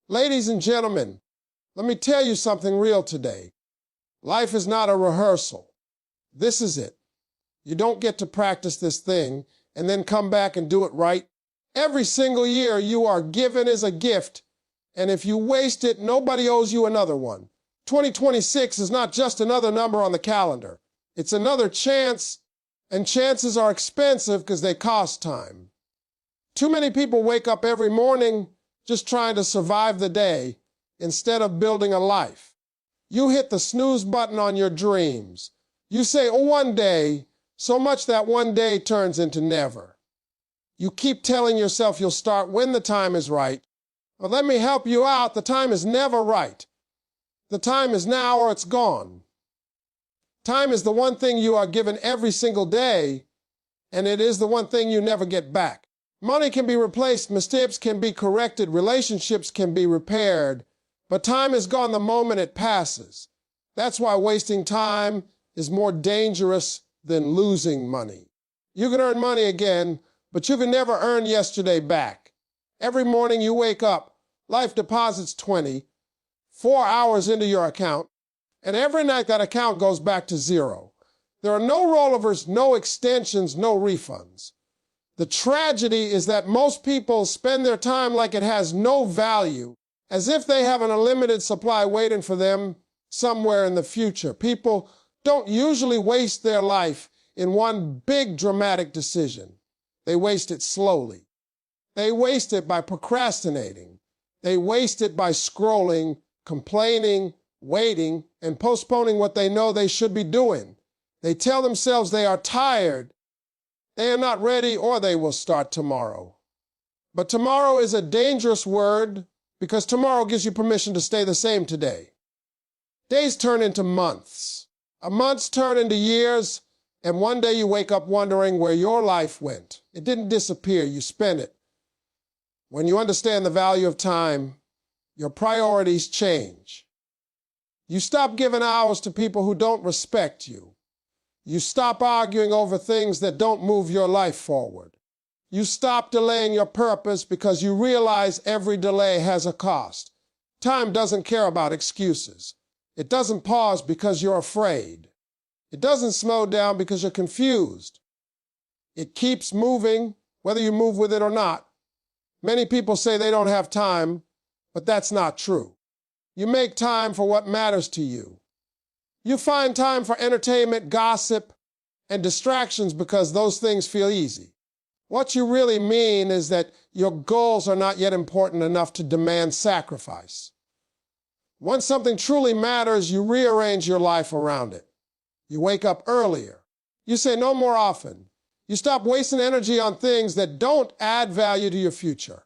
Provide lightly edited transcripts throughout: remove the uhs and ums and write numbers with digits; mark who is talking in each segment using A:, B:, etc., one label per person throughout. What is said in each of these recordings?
A: Ladies and gentlemen, let me tell you something real today. Life is not a rehearsal. This is it. You don't get to practice this thing and then come back and do it right. Every single year you are given as a gift, and if you waste it, nobody owes you another one. 2026 is not just another number on the calendar. It's another chance, and chances are expensive because they cost time. Too many people wake up every morning just trying to survive the day instead of building a life. You hit the snooze button on your dreams. You say, oh, one day, so much that one day turns into never. You keep telling yourself you'll start when the time is right. But let me help you out. The time is never right. The time is now or it's gone. Time is the one thing you are given every single day, and it is the one thing you never get back. Money can be replaced, mistakes can be corrected, relationships can be repaired, but time is gone the moment it passes. That's why wasting time is more dangerous than losing money. You can earn money again, but you can never earn yesterday back. Every morning you wake up, life deposits 4 hours into your account, and every night that account goes back to zero. There are no rollovers, no extensions, no refunds. The tragedy is that most people spend their time like it has no value, as if they have an unlimited supply waiting for them somewhere in the future. People don't usually waste their life in one big dramatic decision. They waste it slowly. They waste it by procrastinating. They waste it by scrolling, complaining, waiting, and postponing what they know they should be doing. They tell themselves they are tired, they are not ready, or they will start tomorrow. But tomorrow is a dangerous word because tomorrow gives you permission to stay the same today. Days turn into months. Months turn into years, and one day you wake up wondering where your life went. It didn't disappear, you spent it. When you understand the value of time, your priorities change. You stop giving hours to people who don't respect you. You stop arguing over things that don't move your life forward. You stop delaying your purpose because you realize every delay has a cost. Time doesn't care about excuses. It doesn't pause because you're afraid. It doesn't slow down because you're confused. It keeps moving, whether you move with it or not. Many people say they don't have time, but that's not true. You make time for what matters to you. You find time for entertainment, gossip, and distractions because those things feel easy. What you really mean is that your goals are not yet important enough to demand sacrifice. Once something truly matters, you rearrange your life around it. You wake up earlier. You say no more often. You stop wasting energy on things that don't add value to your future.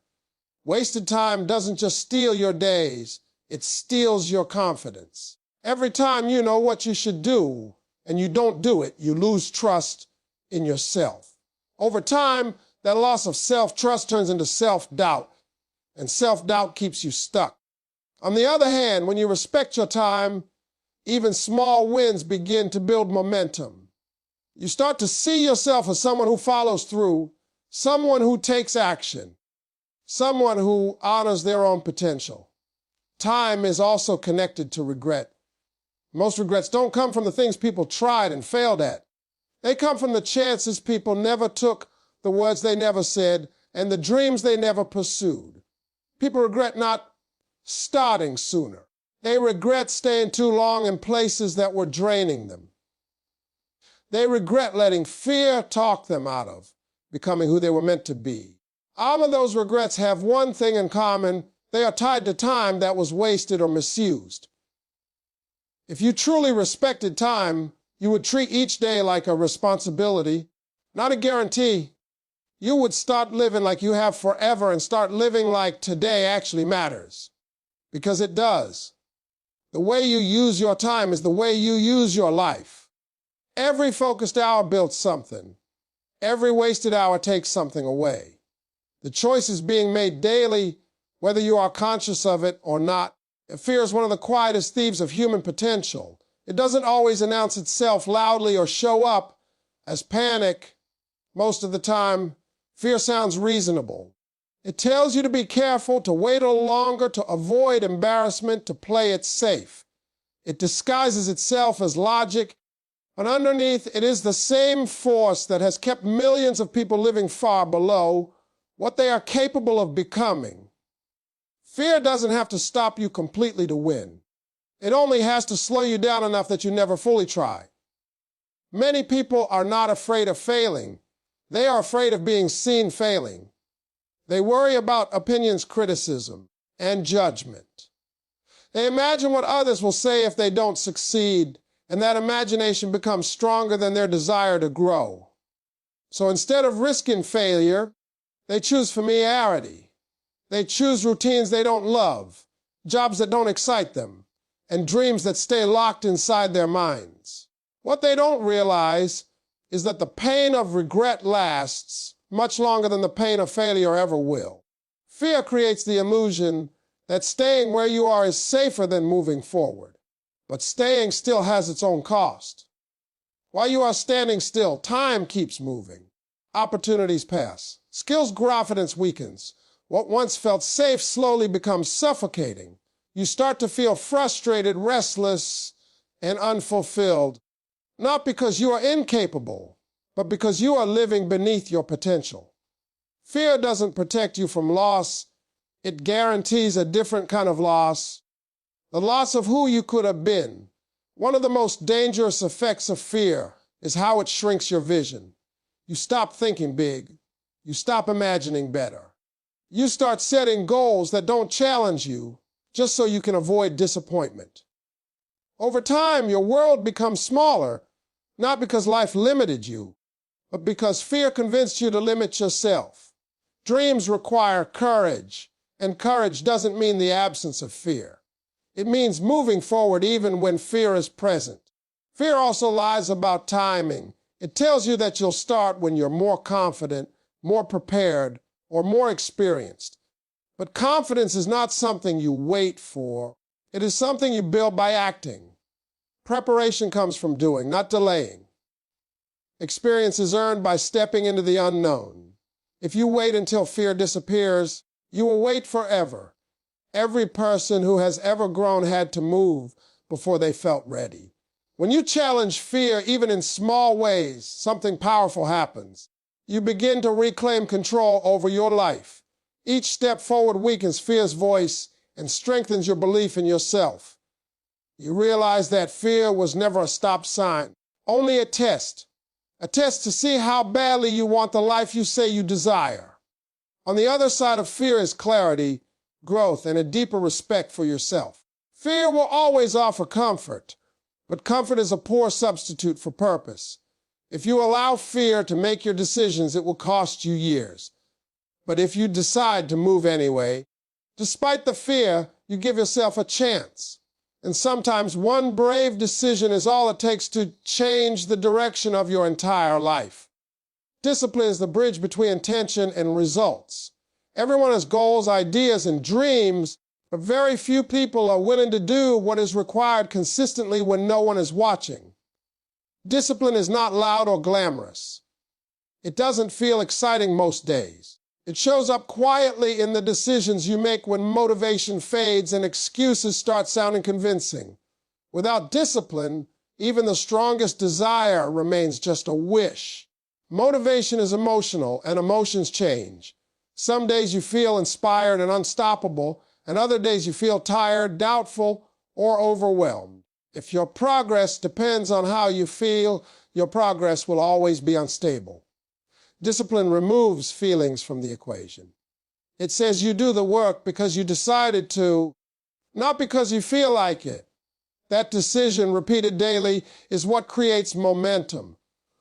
A: Wasted time doesn't just steal your days, it steals your confidence. Every time you know what you should do and you don't do it, you lose trust in yourself. Over time, that loss of self-trust turns into self-doubt, and self-doubt keeps you stuck. On the other hand, when you respect your time, even small wins begin to build momentum. You start to see yourself as someone who follows through, someone who takes action, someone who honors their own potential. Time is also connected to regret. Most regrets don't come from the things people tried and failed at. They come from the chances people never took, the words they never said, and the dreams they never pursued. People regret not starting sooner. They regret staying too long in places that were draining them. They regret letting fear talk them out of becoming who they were meant to be. All of those regrets have one thing in common. They are tied to time that was wasted or misused. If you truly respected time, you would treat each day like a responsibility, not a guarantee. You would start living like you have forever and start living like today actually matters. Because it does. The way you use your time is the way you use your life. Every focused hour builds something. Every wasted hour takes something away. The choice is being made daily, whether you are conscious of it or not. Fear is one of the quietest thieves of human potential. It doesn't always announce itself loudly or show up as panic. Most of the time, fear sounds reasonable. It tells you to be careful, to wait a little longer, to avoid embarrassment, to play it safe. It disguises itself as logic, but underneath it is the same force that has kept millions of people living far below what they are capable of becoming. Fear doesn't have to stop you completely to win. It only has to slow you down enough that you never fully try. Many people are not afraid of failing. They are afraid of being seen failing. They worry about opinions, criticism, and judgment. They imagine what others will say if they don't succeed, and that imagination becomes stronger than their desire to grow. So instead of risking failure, they choose familiarity. They choose routines they don't love, jobs that don't excite them, and dreams that stay locked inside their minds. What they don't realize is that the pain of regret lasts much longer than the pain of failure ever will. Fear creates the illusion that staying where you are is safer than moving forward. But staying still has its own cost. While you are standing still, time keeps moving. Opportunities pass. Skills confidence weakens. What once felt safe slowly becomes suffocating. You start to feel frustrated, restless, and unfulfilled, not because you are incapable, but because you are living beneath your potential. Fear doesn't protect you from loss. It guarantees a different kind of loss, the loss of who you could have been. One of the most dangerous effects of fear is how it shrinks your vision. You stop thinking big. You stop imagining better. You start setting goals that don't challenge you just so you can avoid disappointment. Over time, your world becomes smaller, not because life limited you, but because fear convinced you to limit yourself. Dreams require courage, and courage doesn't mean the absence of fear. It means moving forward even when fear is present. Fear also lies about timing. It tells you that you'll start when you're more confident, more prepared, or more experienced. But confidence is not something you wait for. It is something you build by acting. Preparation comes from doing, not delaying. Experience is earned by stepping into the unknown. If you wait until fear disappears, you will wait forever. Every person who has ever grown had to move before they felt ready. When you challenge fear, even in small ways, something powerful happens. You begin to reclaim control over your life. Each step forward weakens fear's voice and strengthens your belief in yourself. You realize that fear was never a stop sign, only a test to see how badly you want the life you say you desire. On the other side of fear is clarity, growth, and a deeper respect for yourself. Fear will always offer comfort, but comfort is a poor substitute for purpose. If you allow fear to make your decisions, it will cost you years. But if you decide to move anyway, despite the fear, you give yourself a chance. And sometimes one brave decision is all it takes to change the direction of your entire life. Discipline is the bridge between intention and results. Everyone has goals, ideas, and dreams, but very few people are willing to do what is required consistently when no one is watching. Discipline is not loud or glamorous. It doesn't feel exciting most days. It shows up quietly in the decisions you make when motivation fades and excuses start sounding convincing. Without discipline, even the strongest desire remains just a wish. Motivation is emotional, and emotions change. Some days you feel inspired and unstoppable, and other days you feel tired, doubtful, or overwhelmed. If your progress depends on how you feel, your progress will always be unstable. Discipline removes feelings from the equation. It says you do the work because you decided to, not because you feel like it. That decision, repeated daily, is what creates momentum.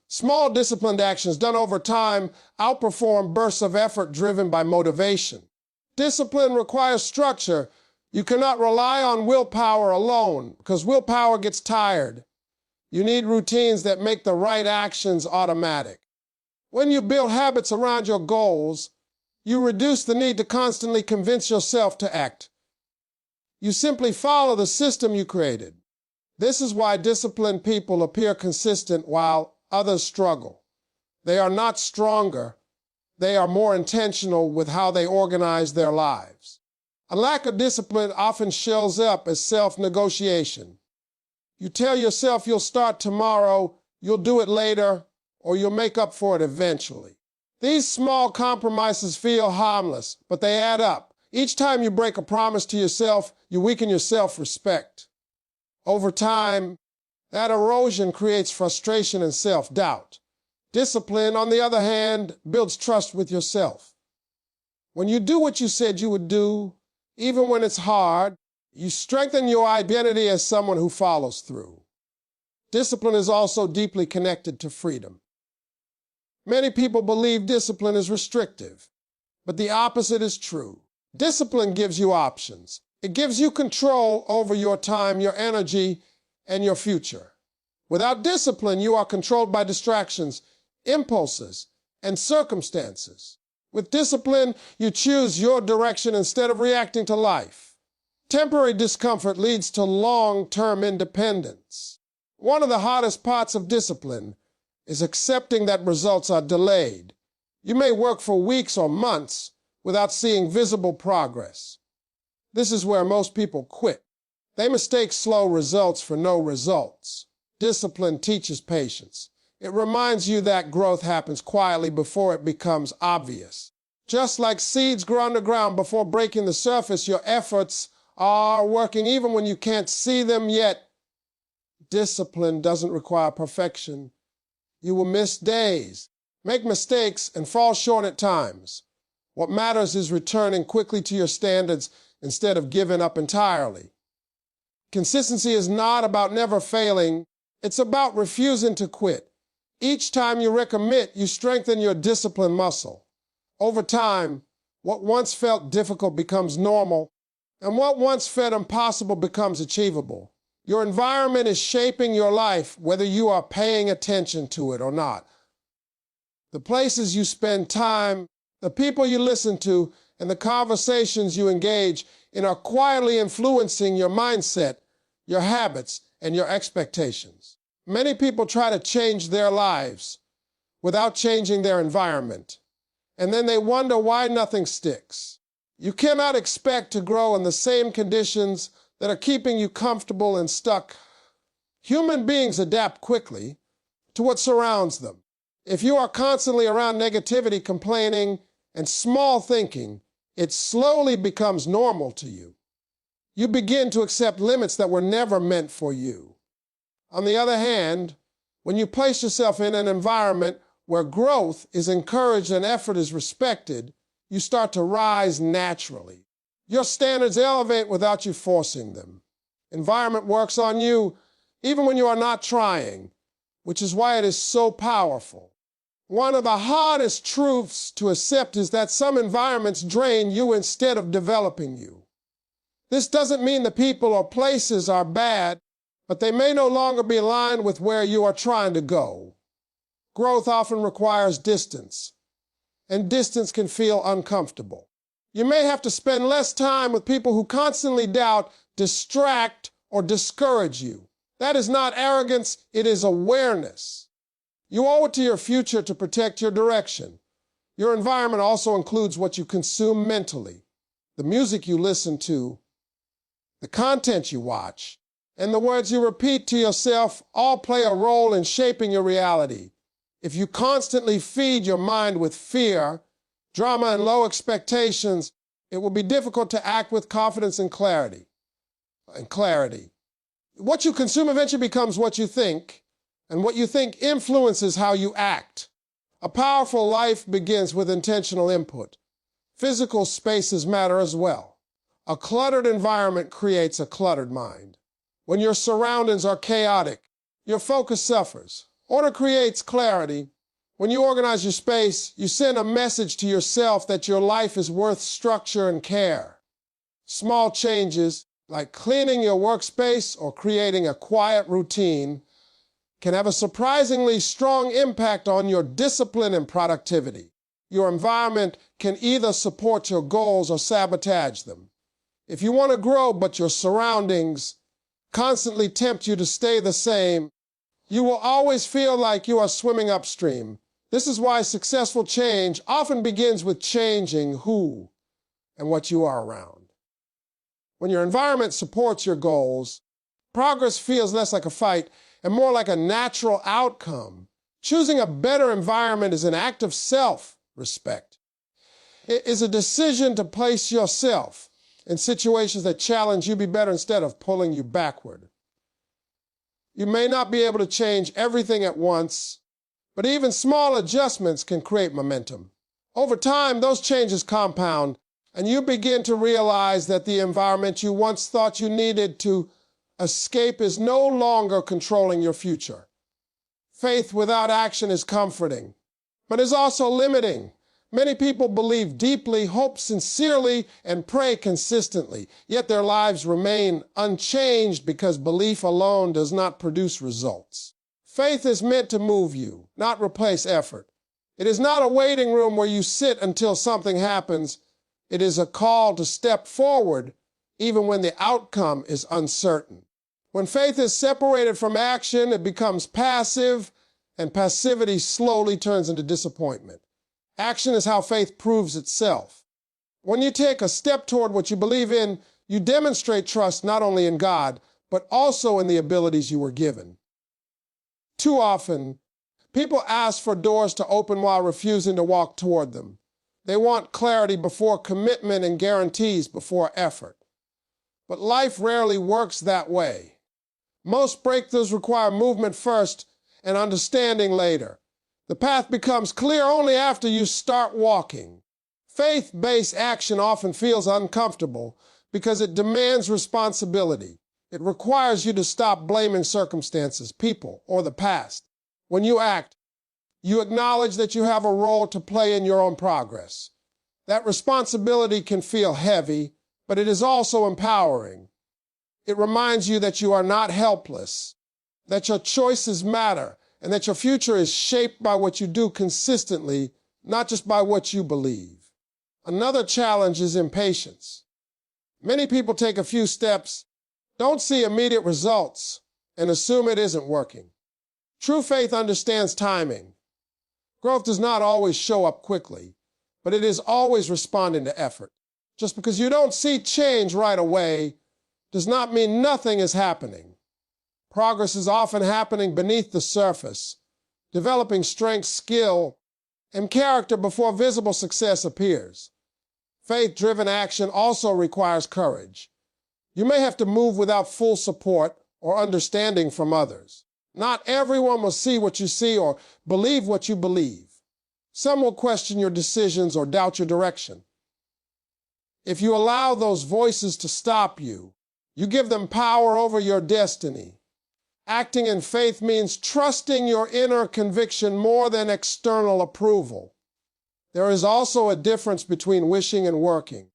A: Small disciplined actions done over time outperform bursts of effort driven by motivation. Discipline requires structure. You cannot rely on willpower alone because willpower gets tired. You need routines that make the right actions automatic. When you build habits around your goals, you reduce the need to constantly convince yourself to act. You simply follow the system you created. This is why disciplined people appear consistent while others struggle. They are not stronger. They are more intentional with how they organize their lives. A lack of discipline often shows up as self-negotiation. You tell yourself you'll start tomorrow, you'll do it later, or you'll make up for it eventually. These small compromises feel harmless, but they add up. Each time you break a promise to yourself, you weaken your self-respect. Over time, that erosion creates frustration and self-doubt. Discipline, on the other hand, builds trust with yourself. When you do what you said you would do, even when it's hard, you strengthen your identity as someone who follows through. Discipline is also deeply connected to freedom. Many people believe discipline is restrictive, but the opposite is true. Discipline gives you options. It gives you control over your time, your energy, and your future. Without discipline, you are controlled by distractions, impulses, and circumstances. With discipline, you choose your direction instead of reacting to life. Temporary discomfort leads to long-term independence. One of the hardest parts of discipline is accepting that results are delayed. You may work for weeks or months without seeing visible progress. This is where most people quit. They mistake slow results for no results. Discipline teaches patience. It reminds you that growth happens quietly before it becomes obvious. Just like seeds grow underground before breaking the surface, your efforts are working even when you can't see them yet. Discipline doesn't require perfection. You will miss days, make mistakes, and fall short at times. What matters is returning quickly to your standards instead of giving up entirely. Consistency is not about never failing. It's about refusing to quit. Each time you recommit, you strengthen your discipline muscle. Over time, what once felt difficult becomes normal, and what once felt impossible becomes achievable. Your environment is shaping your life, whether you are paying attention to it or not. The places you spend time, the people you listen to, and the conversations you engage in are quietly influencing your mindset, your habits, and your expectations. Many people try to change their lives without changing their environment, and then they wonder why nothing sticks. You cannot expect to grow in the same conditions that are keeping you comfortable and stuck. Human beings adapt quickly to what surrounds them. If you are constantly around negativity, complaining, and small thinking, it slowly becomes normal to you. You begin to accept limits that were never meant for you. On the other hand, when you place yourself in an environment where growth is encouraged and effort is respected, you start to rise naturally. Your standards elevate without you forcing them. Environment works on you even when you are not trying, which is why it is so powerful. One of the hardest truths to accept is that some environments drain you instead of developing you. This doesn't mean the people or places are bad, but they may no longer be aligned with where you are trying to go. Growth often requires distance, and distance can feel uncomfortable. You may have to spend less time with people who constantly doubt, distract, or discourage you. That is not arrogance, it is awareness. You owe it to your future to protect your direction. Your environment also includes what you consume mentally, the music you listen to, the content you watch, and the words you repeat to yourself all play a role in shaping your reality. If you constantly feed your mind with fear, drama, and low expectations, it will be difficult to act with confidence and clarity. What you consume eventually becomes what you think, and what you think influences how you act. A powerful life begins with intentional input. Physical spaces matter as well. A cluttered environment creates a cluttered mind. When your surroundings are chaotic, your focus suffers. Order creates clarity. When you organize your space, you send a message to yourself that your life is worth structure and care. Small changes, like cleaning your workspace or creating a quiet routine, can have a surprisingly strong impact on your discipline and productivity. Your environment can either support your goals or sabotage them. If you want to grow but your surroundings constantly tempt you to stay the same, you will always feel like you are swimming upstream This is why successful change often begins with changing who and what you are around. When your environment supports your goals, progress feels less like a fight and more like a natural outcome. Choosing a better environment is an act of self-respect. It is a decision to place yourself in situations that challenge you to be better instead of pulling you backward. You may not be able to change everything at once, but even small adjustments can create momentum. Over time, those changes compound, and you begin to realize that the environment you once thought you needed to escape is no longer controlling your future. Faith without action is comforting, but is also limiting. Many people believe deeply, hope sincerely, and pray consistently, yet their lives remain unchanged because belief alone does not produce results. Faith is meant to move you, not replace effort. It is not a waiting room where you sit until something happens. It is a call to step forward even when the outcome is uncertain. When faith is separated from action, it becomes passive, and passivity slowly turns into disappointment. Action is how faith proves itself. When you take a step toward what you believe in, you demonstrate trust not only in God, but also in the abilities you were given. Too often, people ask for doors to open while refusing to walk toward them. They want clarity before commitment and guarantees before effort. But life rarely works that way. Most breakthroughs require movement first and understanding later. The path becomes clear only after you start walking. Faith-based action often feels uncomfortable because it demands responsibility. It requires you to stop blaming circumstances, people, or the past. When you act, you acknowledge that you have a role to play in your own progress. That responsibility can feel heavy, but it is also empowering. It reminds you that you are not helpless, that your choices matter, and that your future is shaped by what you do consistently, not just by what you believe. Another challenge is impatience. Many people take a few steps, don't see immediate results, and assume it isn't working. True faith understands timing. Growth does not always show up quickly, but it is always responding to effort. Just because you don't see change right away does not mean nothing is happening. Progress is often happening beneath the surface, developing strength, skill, and character before visible success appears. Faith-driven action also requires courage. You may have to move without full support or understanding from others. Not everyone will see what you see or believe what you believe. Some will question your decisions or doubt your direction. If you allow those voices to stop you, you give them power over your destiny. Acting in faith means trusting your inner conviction more than external approval. There is also a difference between wishing and working.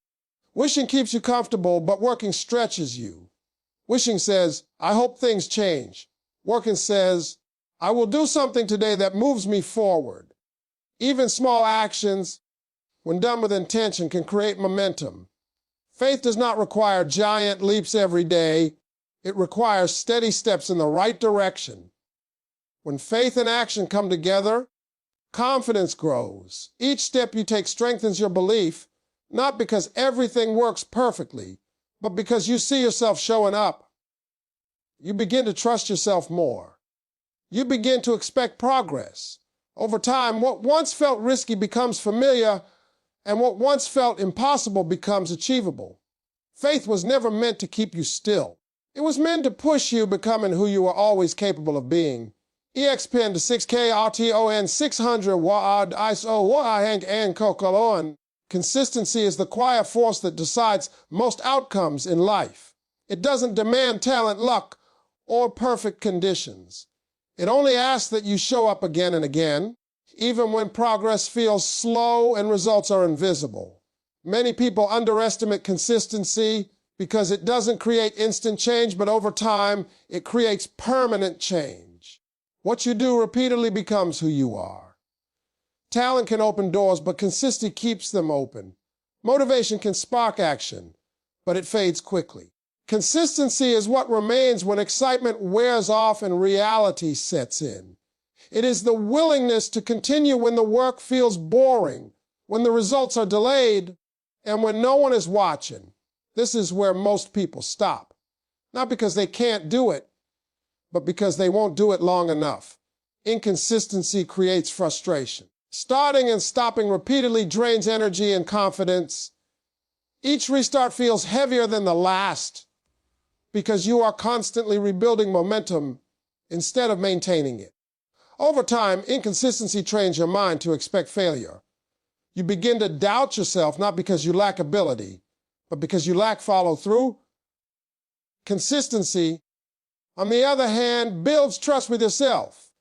A: Wishing keeps you comfortable, but working stretches you. Wishing says, I hope things change. Working says, I will do something today that moves me forward. Even small actions, when done with intention, can create momentum. Faith does not require giant leaps every day. It requires steady steps in the right direction. When faith and action come together, confidence grows. Each step you take strengthens your belief, not because everything works perfectly, but because you see yourself showing up. You begin to trust yourself more. You begin to expect progress. Over time, what once felt risky becomes familiar, and what once felt impossible becomes achievable. Faith was never meant to keep you still. It was meant to push you becoming who you were always capable of being. EXPN to 6K RTON 600 Waad ISO Wahank and Kokolon. Consistency is the quiet force that decides most outcomes in life. It doesn't demand talent, luck, or perfect conditions. It only asks that you show up again and again, even when progress feels slow and results are invisible. Many people underestimate consistency because it doesn't create instant change, but over time, it creates permanent change. What you do repeatedly becomes who you are. Talent can open doors, but consistency keeps them open. Motivation can spark action, but it fades quickly. Consistency is what remains when excitement wears off and reality sets in. It is the willingness to continue when the work feels boring, when the results are delayed, and when no one is watching. This is where most people stop. Not because they can't do it, but because they won't do it long enough. Inconsistency creates frustration. Starting and stopping repeatedly drains energy and confidence. Each restart feels heavier than the last because you are constantly rebuilding momentum instead of maintaining it. Over time, inconsistency trains your mind to expect failure. You begin to doubt yourself not because you lack ability, but because you lack follow-through. Consistency, on the other hand, builds trust with yourself.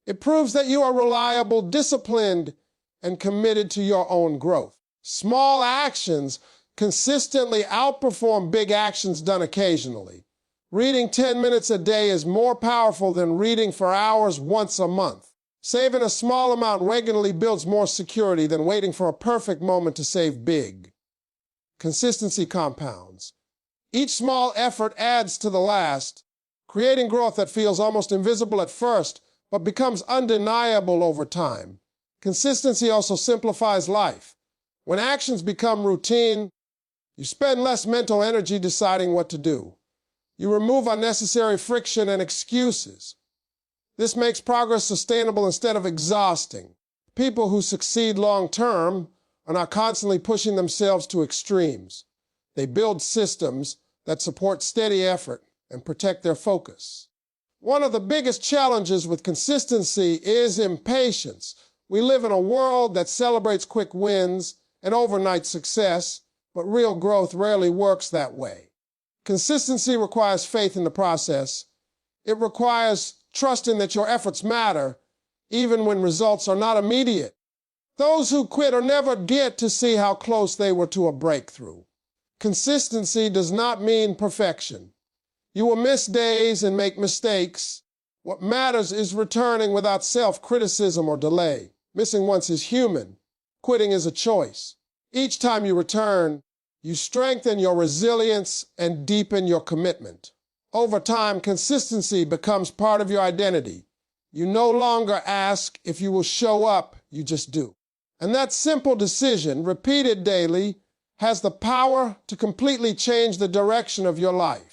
A: It proves that you are reliable, disciplined, and committed to your own growth. Small actions consistently outperform big actions done occasionally. Reading 10 minutes a day is more powerful than reading for hours once a month. Saving a small amount regularly builds more security than waiting for a perfect moment to save big. Consistency compounds. Each small effort adds to the last, creating growth that feels almost invisible at first, but becomes undeniable over time. Consistency also simplifies life. When actions become routine, you spend less mental energy deciding what to do. You remove unnecessary friction and excuses. This makes progress sustainable instead of exhausting. People who succeed long-term are not constantly pushing themselves to extremes. They build systems that support steady effort and protect their focus. One of the biggest challenges with consistency is impatience. We live in a world that celebrates quick wins and overnight success, but real growth rarely works that way. Consistency requires faith in the process. It requires trusting that your efforts matter, even when results are not immediate. Those who quit or never get to see how close they were to a breakthrough. Consistency does not mean perfection. You will miss days and make mistakes. What matters is returning without self-criticism or delay. Missing once is human. Quitting is a choice. Each time you return, you strengthen your resilience and deepen your commitment. Over time, consistency becomes part of your identity. You no longer ask if you will show up, you just do. And that simple decision, repeated daily, has the power to completely change the direction of your life.